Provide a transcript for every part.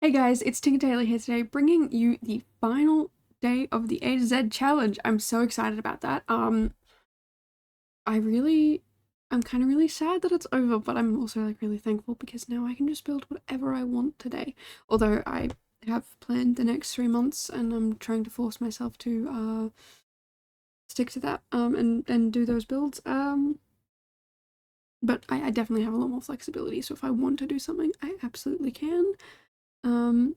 Hey guys, it's Tinker Taylor here today, bringing you the final day of the A to Z challenge. I'm so excited about that. I really, I'm kind of really sad that it's over, but I'm also like really thankful because now I can just build whatever I want today. Although I have planned the next 3 months and I'm trying to force myself to stick to that and do those builds. But I definitely have a lot more flexibility, so if I want to do something, I absolutely can. Um,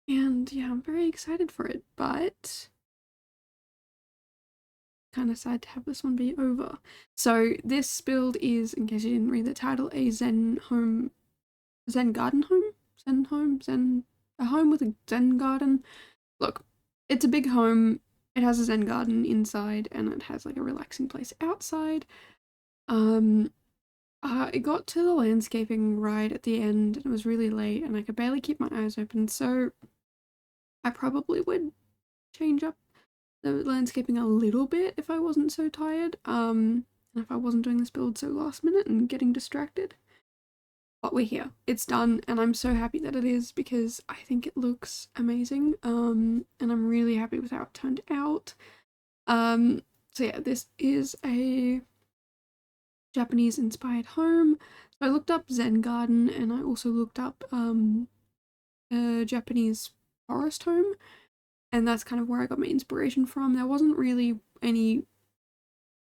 And yeah, I'm very excited for it, but kind of sad to have this one be over. So this build is, in case you didn't read the title, a Zen Garden Home? A home with a Zen garden. Look, it's a big home. It has a Zen garden inside and it has like a relaxing place outside. Um, it got to the landscaping right at the end and it was really late and I could barely keep my eyes open, so I probably would change up the landscaping a little bit if I wasn't so tired, and if I wasn't doing this build so last minute and getting distracted. But we're here. It's done, and I'm so happy that it is because I think it looks amazing, and I'm really happy with how it turned out. So yeah, this is a Japanese-inspired home. So I looked up Zen Garden, and I also looked up a Japanese forest home, and that's kind of where I got my inspiration from. There wasn't really any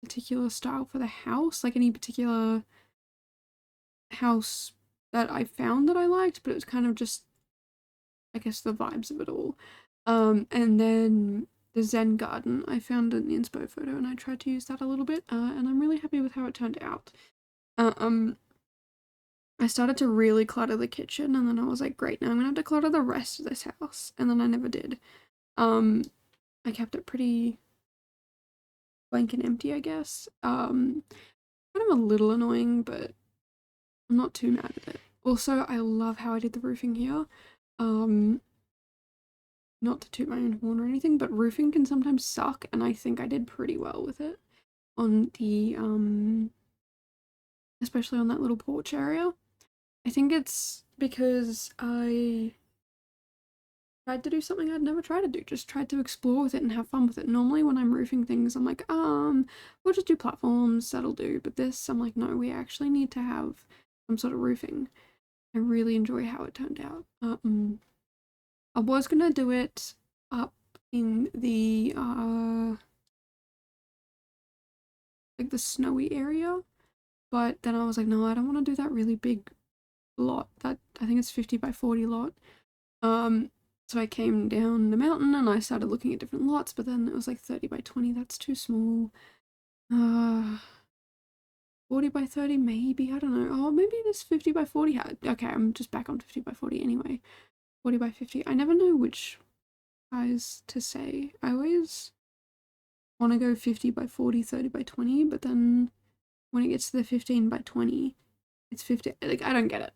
particular style for the house, like any particular house that I found that I liked, but it was kind of just, I guess, the vibes of it all. And then the Zen garden, I found an inspo photo and I tried to use that a little bit, and I'm really happy with how it turned out. Uh, um, I started to really clutter the kitchen and then I was like, great, now I'm gonna have to clutter the rest of this house, and then I never did. Um, I kept it pretty blank and empty, I guess. Kind of a little annoying, but I'm not too mad at it. Also, I love how I did the roofing here. Um, Not to toot my own horn or anything, but roofing can sometimes suck, and I think I did pretty well with it on the, especially on that little porch area. I think it's because I tried to do something I'd never tried to do, just tried to explore with it and have fun with it. Normally when I'm roofing things, I'm like, we'll just do platforms, that'll do. But this, I'm like, no, we actually need to have some sort of roofing. I really enjoy how it turned out. I was gonna do it up in the like the snowy area, but then I was like, no, I don't want to do that really big lot. That I think it's 50 by 40 lot. Um, so I came down the mountain and I started looking at different lots, but then it was like 30 by 20. That's too small. Uh, 40 by 30, maybe. I don't know. Oh, maybe this 50 by 40 had. Okay, I'm just back on 50 by 40 anyway. 40 by 50. I never know which size to say. I always want to go 50 by 40, 30 by 20, but then when it gets to the 15 by 20, it's 50. Like, I don't get it.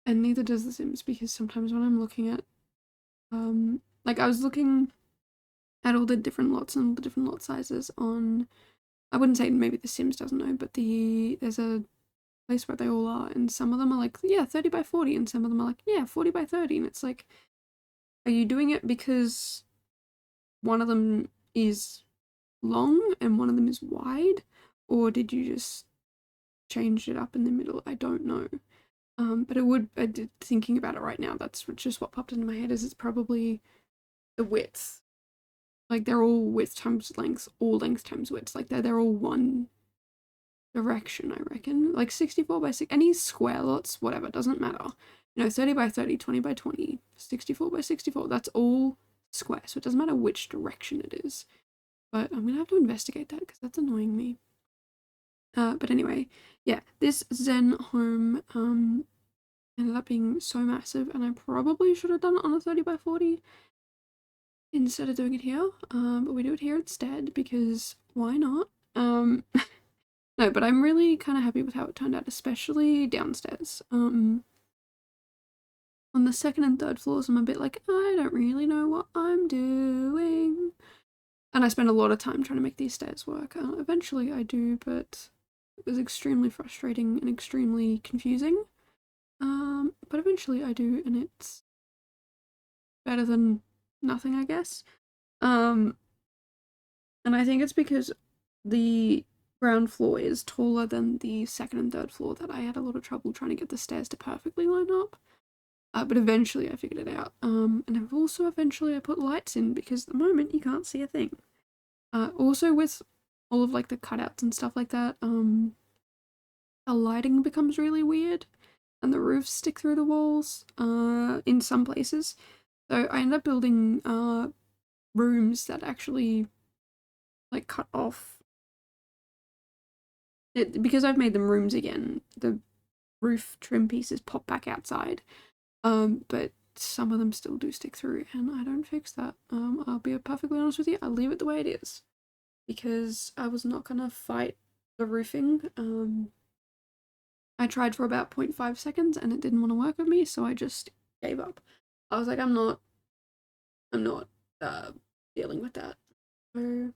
And neither does The Sims, because sometimes when I'm looking at, like I was looking at all the different lots and all the different lot sizes on, I wouldn't say maybe The Sims doesn't know, but there's a place where they all are, and some of them are like, yeah, 30 by 40, and some of them are like, yeah, 40 by 30, and it's like, are you doing it because one of them is long and one of them is wide, or did you just change it up in the middle? I don't know. But thinking about it right now, that's just what popped into my head, is it's probably the width. Like they're all width times length, all length times width. Like they're all one direction, I reckon. Like 64 by 6, any square lots, whatever, doesn't matter. 30 by 30, 20 by 20, 64 by 64, that's all square. So it doesn't matter which direction it is. But I'm gonna have to investigate that because that's annoying me. But anyway, yeah, this Zen home ended up being so massive, and I probably should have done it on a 30 by 40 instead of doing it here. But we do it here instead because why not? No, but I'm really kind of happy with how it turned out, especially downstairs. On the second and third floors, I'm a bit like, I don't really know what I'm doing. And I spend a lot of time trying to make these stairs work. Eventually I do, but it was extremely frustrating and extremely confusing. but eventually I do, and it's better than nothing, I guess. And I think it's because the ground floor is taller than the second and third floor that I had a lot of trouble trying to get the stairs to perfectly line up. But eventually I figured it out. And I've also eventually I put lights in because at the moment you can't see a thing. Also with all of like the cutouts and stuff like that, the lighting becomes really weird and the roofs stick through the walls in some places. So I end up building rooms that actually like cut off it, because I've made them rooms again. The roof trim pieces pop back outside, but some of them still do stick through, and I don't fix that. I'll be perfectly honest with you. I'll leave it the way it is because I was not gonna fight the roofing. I tried for about 0.5 seconds and it didn't want to work with me, so I just gave up. I was like, I'm not dealing with that. So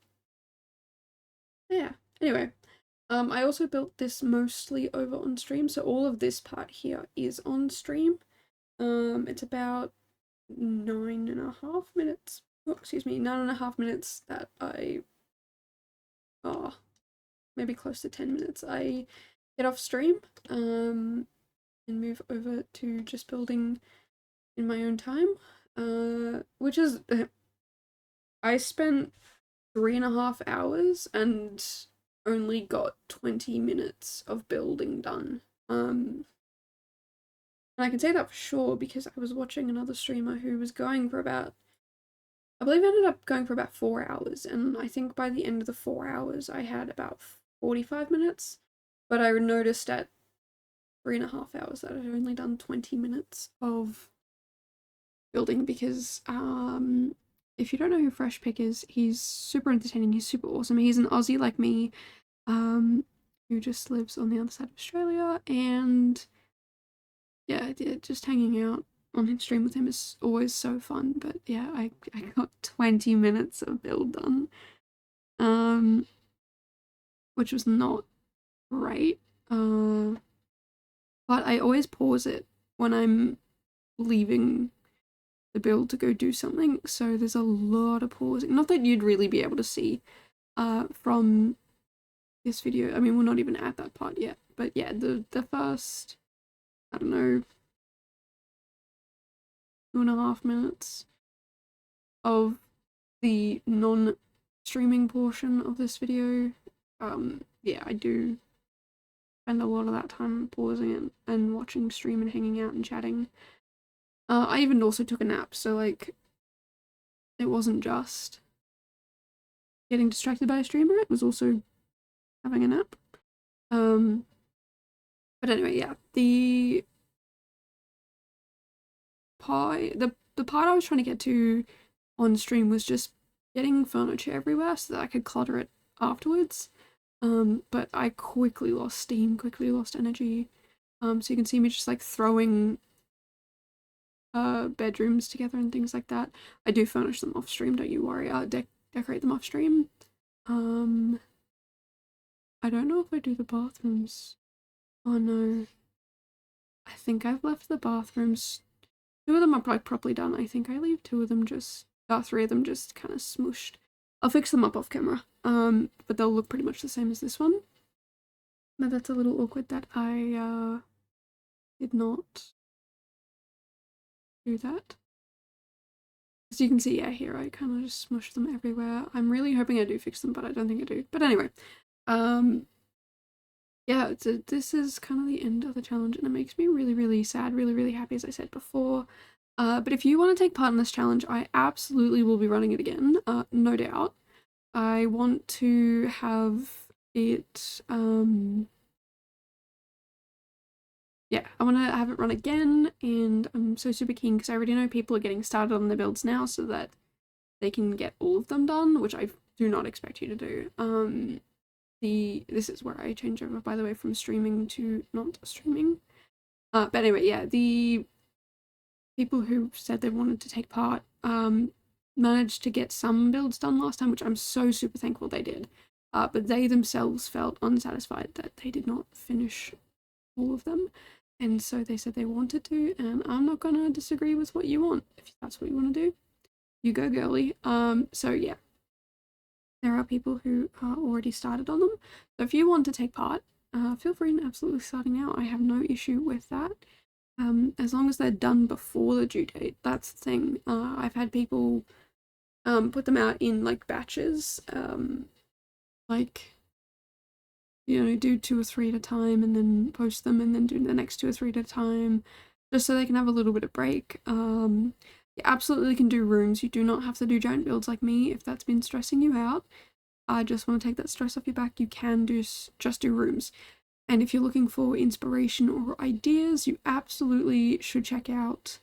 yeah. Anyway, I also built this mostly over on stream, so all of this part here is on stream. It's about 9.5 minutes. Oh, excuse me, 9.5 minutes that I maybe close to 10 minutes I get off stream and move over to just building in my own time, which is I spent 3.5 hours and only got 20 minutes of building done. And I can say that for sure because I was watching another streamer who was going for about, I believe I ended up going for about 4 hours, and I think by the end of the 4 hours I had about 45 minutes, but I noticed at 3.5 hours that I'd only done 20 minutes of building because if you don't know who Fresh Pick is, he's super entertaining, he's super awesome. He's an Aussie like me, who just lives on the other side of Australia, and yeah, just hanging out on his stream with him is always so fun. But yeah, I got 20 minutes of build done, which was not great. But I always pause it when I'm leaving the build to go do something, so there's a lot of pausing. Not that you'd really be able to see from this video. I mean, we're not even at that part yet, but yeah, the first, I don't know, 2.5 minutes of the non-streaming portion of this video, yeah, I do spend a lot of that time pausing it and watching stream and hanging out and chatting. I even also took a nap, so like, it wasn't just getting distracted by a streamer, it was also having a nap. But anyway, yeah, the part I was trying to get to on stream was just getting furniture everywhere so that I could clutter it afterwards. But I quickly lost steam, quickly lost energy. So you can see me just like throwing bedrooms together and things like that. I do furnish them off stream, don't you worry. I'll decorate them off stream. I don't know if I do the bathrooms. Oh no. I think I've left the bathrooms. 2 of them are probably properly done. I think I leave 2 of them just, 3 of them just kind of smooshed. I'll fix them up off camera. But they'll look pretty much the same as this one. But that's a little awkward that I did not do that. As you can see, yeah, here I kind of just smushed them everywhere. I'm really hoping I do fix them, but I don't think I do. But anyway, yeah, this is kind of the end of the challenge, and it makes me really, really sad, really, really happy, as I said before. But if you want to take part in this challenge, I absolutely will be running it again, no doubt. I want to have it, yeah, I want to have it run again, and I'm so super keen because I already know people are getting started on their builds now so that they can get all of them done, which I do not expect you to do. This is where I change over, by the way, from streaming to not streaming. But anyway, yeah, the people who said they wanted to take part managed to get some builds done last time, which I'm so super thankful they did. But they themselves felt unsatisfied that they did not finish all of them. and so they said they wanted to, and I'm not gonna disagree with what you want. If that's what you want to do, you go, girly. So yeah, there are people who are already started on them. So if you want to take part, feel free in absolutely starting out. I have no issue with that. As long as they're done before the due date. That's the thing. I've had people put them out in like batches, like, you know, do 2 or 3 at a time and then post them and then do the next 2 or 3 at a time, just so they can have a little bit of break. You absolutely can do rooms. You do not have to do giant builds like me if that's been stressing you out. I just want to take that stress off your back. You can just do rooms. And if you're looking for inspiration or ideas, you absolutely should check out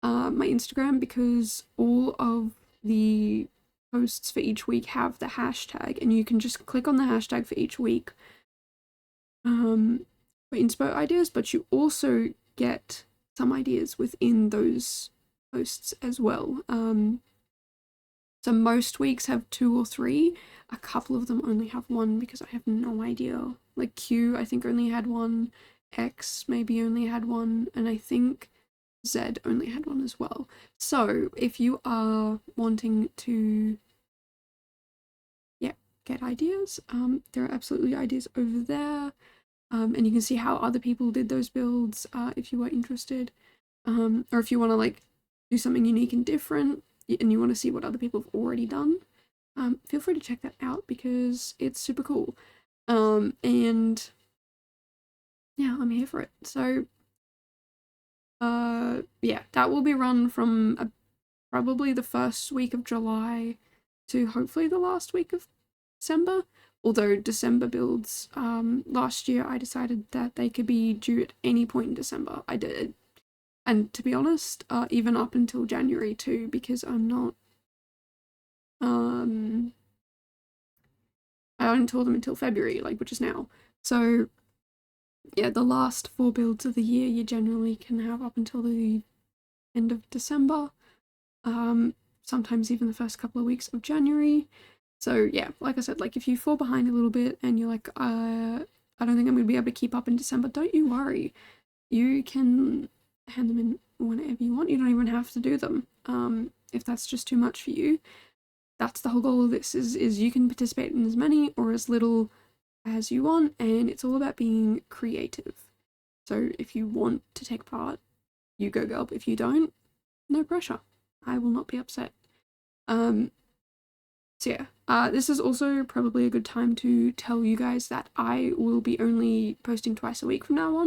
my Instagram, because all of the posts for each week have the hashtag, and you can just click on the hashtag for each week for inspo ideas, but you also get some ideas within those posts as well. So most weeks have 2 or 3. A couple of them only have 1 because I have no idea. Like Q, I think only had 1. X maybe only had 1, and I think Z only had 1 as well. So if you are wanting to, yeah, get ideas, there are absolutely ideas over there. And you can see how other people did those builds if you are interested. Or if you want to like do something unique and different and you want to see what other people have already done, feel free to check that out because it's super cool. And yeah, I'm here for it. So yeah, that will be run from probably the first week of July to hopefully the last week of December. Although December builds, last year I decided that they could be due at any point in December. I did. And to be honest, even up until January too, because I'm not, I only told them until February, like, which is now. So yeah, the last 4 builds of the year you generally can have up until the end of December. Sometimes even the first couple of weeks of January. So yeah, like I said, like if you fall behind a little bit and you're like, I don't think I'm going to be able to keep up in December, don't you worry. You can hand them in whenever you want. You don't even have to do them. If that's just too much for you. That's the whole goal of this, is you can participate in as many or as little as you want, and it's all about being creative. So if you want to take part, you go, girl. If you don't, no pressure. I will not be upset. So yeah, this is also probably a good time to tell you guys that I will be only posting twice a week from now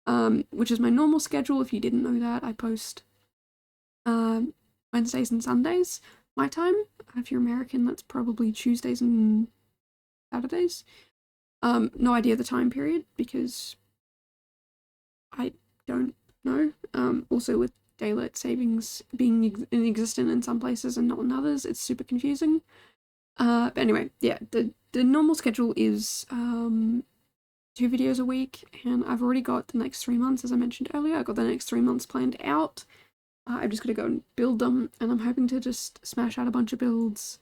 on, which is my normal schedule. If you didn't know that, I post Wednesdays and Sundays, my time. If you're American, that's probably Tuesdays and Saturdays. No idea the time period because I don't know. Also with daylight savings being existent in some places and not in others, it's super confusing. But anyway, yeah, the normal schedule is 2 videos a week, and I've already got the next 3 months, as I mentioned earlier. I've got the next 3 months planned out. I've just got to go and build them, and I'm hoping to just smash out a bunch of builds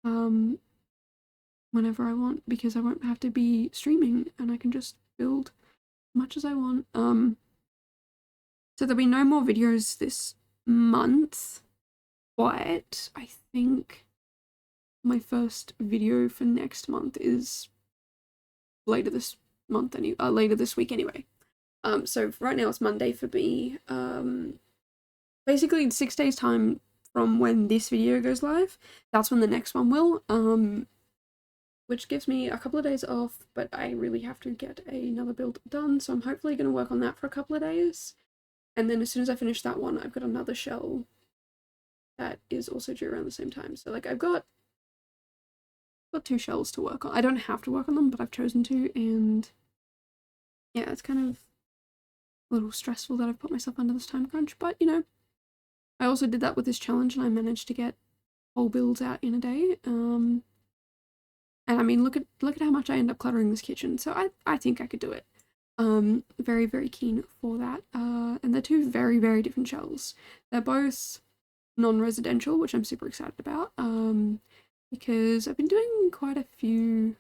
whenever I want, because I won't have to be streaming, and I can just build as much as I want. So there'll be no more videos this month, but I think my first video for next month is later this month, later this week anyway. So right now it's Monday for me. Basically in 6 days time from when this video goes live, that's when the next one will, which gives me a couple of days off, but I really have to get another build done, so I'm hopefully going to work on that for a couple of days, and then as soon as I finish that one, I've got another shell that is also due around the same time. So like I've got 2 shells to work on. I don't have to work on them, but I've chosen to, and yeah, it's kind of a little stressful that I've put myself under this time crunch, but you know, I also did that with this challenge and I managed to get whole builds out in a day. And I mean, look at how much I end up cluttering this kitchen. So I think I could do it. Very, very keen for that. And they're 2 very, very different shells. They're both non-residential, which I'm super excited about. Because I've been doing quite a few.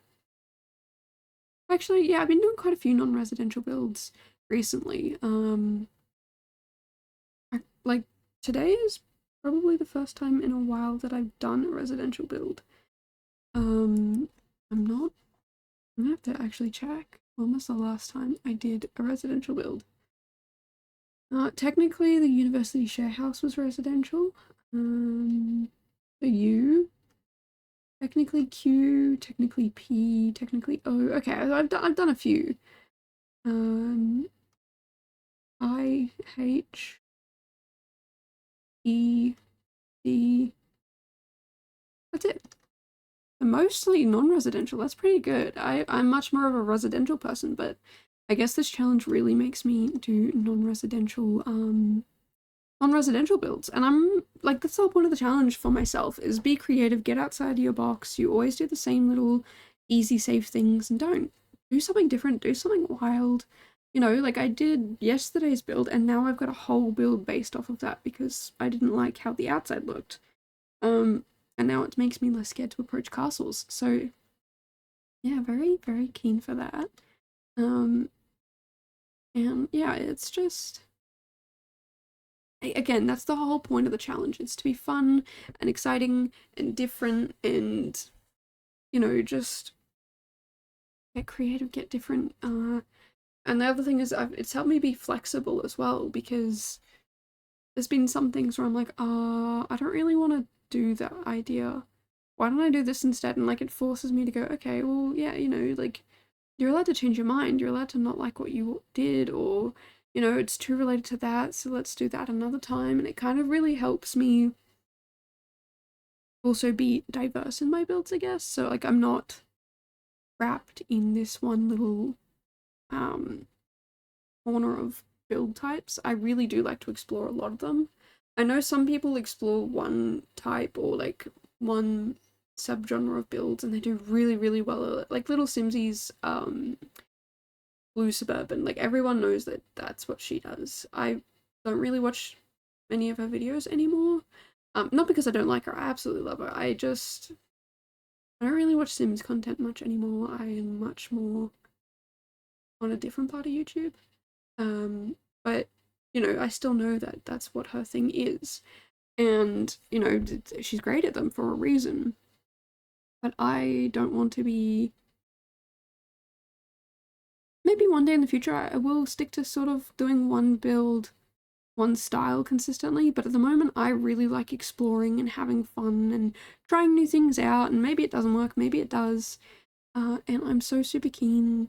Actually, yeah, I've been doing quite a few non-residential builds recently. Like today is probably the first time in a while that I've done a residential build. I'm not. I'm gonna have to actually check. When was the last time I did a residential build? Technically, the university share house was residential. The U, technically Q, technically P, technically O. Okay, I've done a few. I, H, E, D. That's it. Mostly non-residential. That's pretty good. I'm much more of a residential person, but I guess this challenge really makes me do non-residential builds. And I'm like, that's the whole point of the challenge for myself, is be creative, get outside of your box. You always do the same little easy, safe things, and don't do something different, do something wild. You know, like I did yesterday's build, and now I've got a whole build based off of that because I didn't like how the outside looked. And now it makes me less scared to approach castles. So yeah, very, very keen for that. And yeah, it's just, again, that's the whole point of the challenge. It's to be fun and exciting and different and, you know, just get creative, get different. And the other thing is it's helped me be flexible as well, because there's been some things where I'm like, I don't really want to do that idea. Why don't I do this instead? And like it forces me to go, okay, well, yeah, you know, like you're allowed to change your mind. You're allowed to not like what you did, or, you know, it's too related to that, so let's do that another time. And it kind of really helps me also be diverse in my builds, I guess. So like I'm not wrapped in this one little corner of build types. I really do like to explore a lot of them. I know some people explore one type or like one subgenre of builds and they do really, really well at it. Like Little Simsies, Blue Suburban, like everyone knows that that's what she does. I don't really watch many of her videos anymore. Not because I don't like her, I absolutely love her. I don't really watch Sims content much anymore. I am much more on a different part of YouTube. But you know, I still know that that's what her thing is, and you know, she's great at them for a reason. But I don't want to be. Maybe one day in the future, I will stick to sort of doing one build, one style consistently. But at the moment, I really like exploring and having fun and trying new things out. And maybe it doesn't work, maybe it does. And I'm so super keen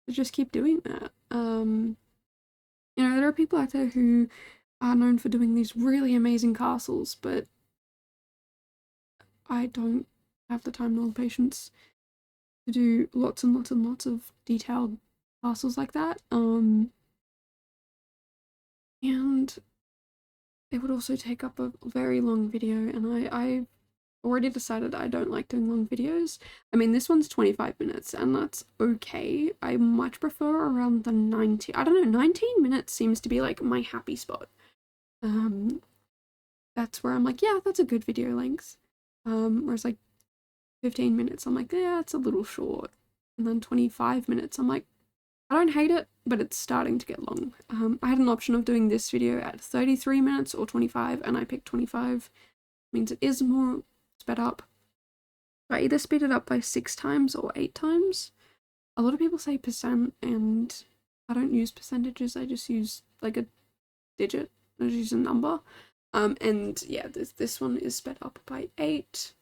to just keep doing that. You know, there are people out there who are known for doing these really amazing castles, but I don't have the time nor the patience to do lots and lots and lots of detailed castles like that. And it would also take up a very long video, and I already decided I don't like doing long videos. I mean, this one's 25 minutes, and that's okay. I much prefer around the 90, I don't know, 19 minutes seems to be like my happy spot. That's where I'm like, yeah, that's a good video length. Whereas like 15 minutes, I'm like, yeah, it's a little short. And then 25 minutes, I'm like, I don't hate it, but it's starting to get long. I had an option of doing this video at 33 minutes or 25, and I picked 25. It means it is more sped up. I either speed it up by 6 times or 8 times. A lot of people say percent, and I don't use percentages, I just use like a digit. I just use a number. And yeah, this one is sped up by 8.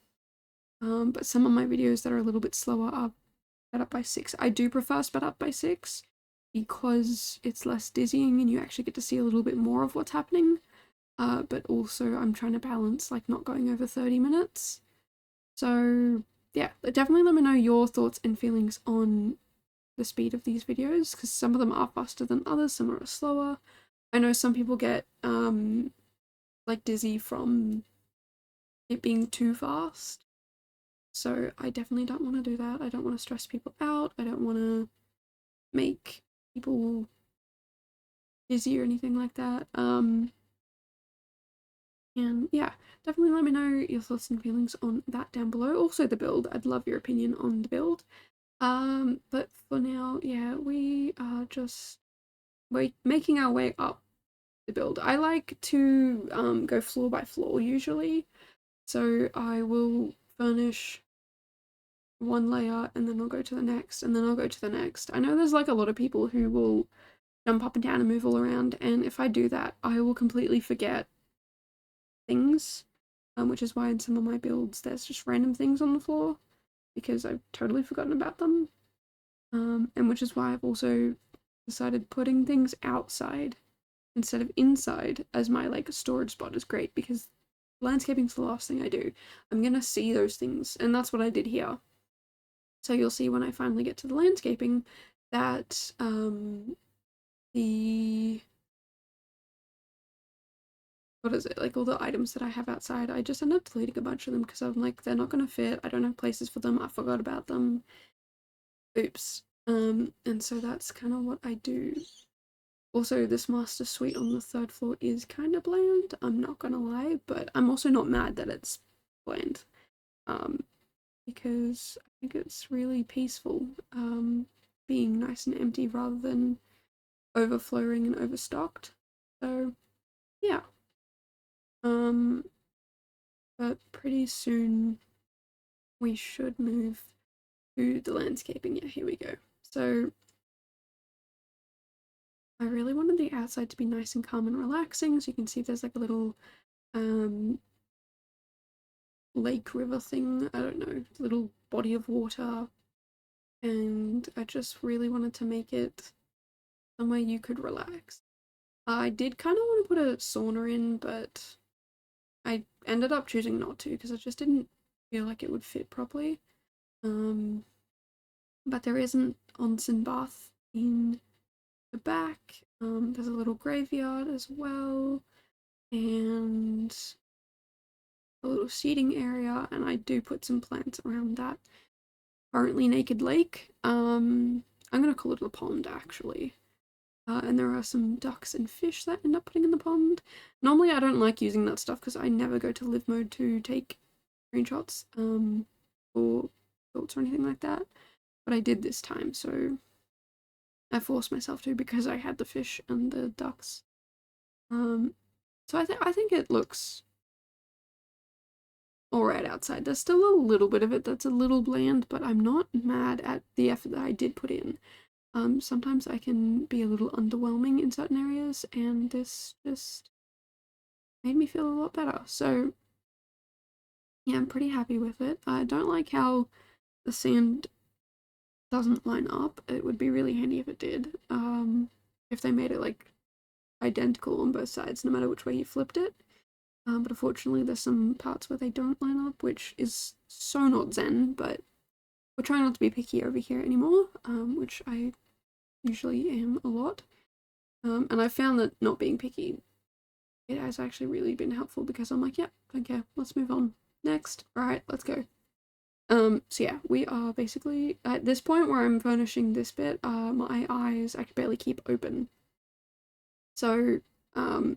But some of my videos that are a little bit slower are sped up by 6. I do prefer sped up by 6 because it's less dizzying and you actually get to see a little bit more of what's happening. But also I'm trying to balance like not going over 30 minutes. So yeah, definitely let me know your thoughts and feelings on the speed of these videos, because some of them are faster than others, some are slower. I know some people get like dizzy from it being too fast. So I definitely don't want to do that. I don't want to stress people out. I don't want to make people dizzy or anything like that. And yeah, definitely let me know your thoughts and feelings on that down below. Also the build. I'd love your opinion on the build. But for now, yeah, we are just we're making our way up the build. I like to go floor by floor usually. So I will furnish one layer and then I'll go to the next and then I'll go to the next. I know there's like a lot of people who will jump up and down and move all around, and if I do that, I will completely forget things, which is why in some of my builds there's just random things on the floor because I've totally forgotten about them. And which is why I've also decided putting things outside instead of inside as my like storage spot is great because landscaping's the last thing I do. I'm gonna see those things, and that's what I did here. So you'll see when I finally get to the landscaping that the what is it, like all the items that I have outside, I just end up deleting a bunch of them because I'm like, they're not gonna fit, I don't have places for them, I forgot about them, oops. And so that's kind of what I do. Also, this master suite on the third floor is kind of bland, I'm not gonna lie, but I'm also not mad that it's bland, because I think it's really peaceful, being nice and empty rather than overflowing and overstocked. So, yeah. Um, but pretty soon we should move to the landscaping. Yeah, here we go. So I really wanted the outside to be nice and calm and relaxing. So you can see there's like a little lake river thing. I don't know, little body of water. And I just really wanted to make it somewhere you could relax. I did kind of want to put a sauna in, but I ended up choosing not to because I just didn't feel like it would fit properly. But there is an onsen bath in the back. There's a little graveyard as well, and a little seating area, and I do put some plants around that currently naked lake. I'm gonna call it a pond actually. And there are some ducks and fish that end up putting in the pond. Normally I don't like using that stuff because I never go to live mode to take screenshots or thoughts or anything like that. But I did this time, so I forced myself to because I had the fish and the ducks. So I think it looks alright outside. There's still a little bit of it that's a little bland, but I'm not mad at the effort that I did put in. Sometimes I can be a little underwhelming in certain areas, and this just made me feel a lot better. So yeah, I'm pretty happy with it. I don't like how the sand doesn't line up. It would be really handy if it did. If they made it like identical on both sides, no matter which way you flipped it. But unfortunately, there's some parts where they don't line up, which is so not Zen, but we're trying not to be picky over here anymore, which I usually am a lot. And I found that not being picky, it has actually really been helpful because I'm like, yeah, don't care, let's move on. Next, alright, let's go. So yeah, we are basically at this point where I'm furnishing this bit, my eyes I could barely keep open. So, well,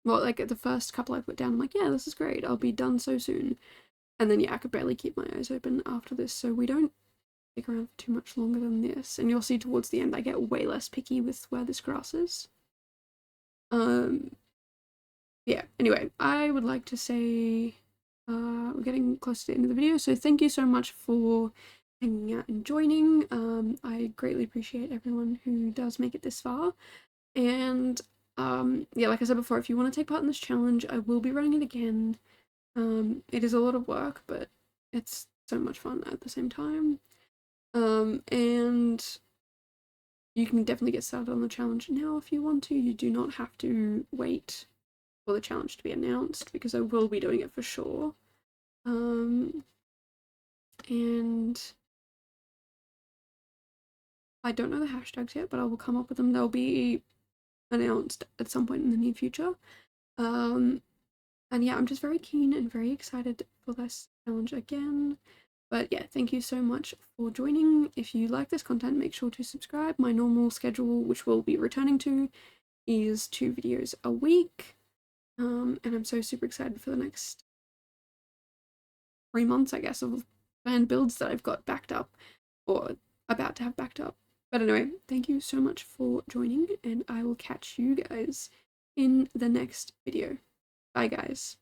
like at the first couple I put down, I'm like, yeah, this is great, I'll be done so soon. And then yeah, I could barely keep my eyes open after this, so we don't stick around for too much longer than this. And you'll see towards the end I get way less picky with where this grass is. Yeah, anyway, I would like to say we're getting close to the end of the video, so thank you so much for hanging out and joining. I greatly appreciate everyone who does make it this far. And yeah, like I said before, if you want to take part in this challenge, I will be running it again. It is a lot of work, but it's so much fun at the same time. And you can definitely get started on the challenge now if you want to. You do not have to wait for the challenge to be announced because I will be doing it for sure. And I don't know the hashtags yet, but I will come up with them. They'll be announced at some point in the near future. And yeah, I'm just very keen and very excited for this challenge again. But yeah, thank you so much for joining. If you like this content, make sure to subscribe. My normal schedule, which we'll be returning to, is 2 videos a week. And I'm so super excited for the next 3 months, I guess, of planned builds that I've got backed up, or about to have backed up. But anyway, thank you so much for joining, and I will catch you guys in the next video. Bye, guys.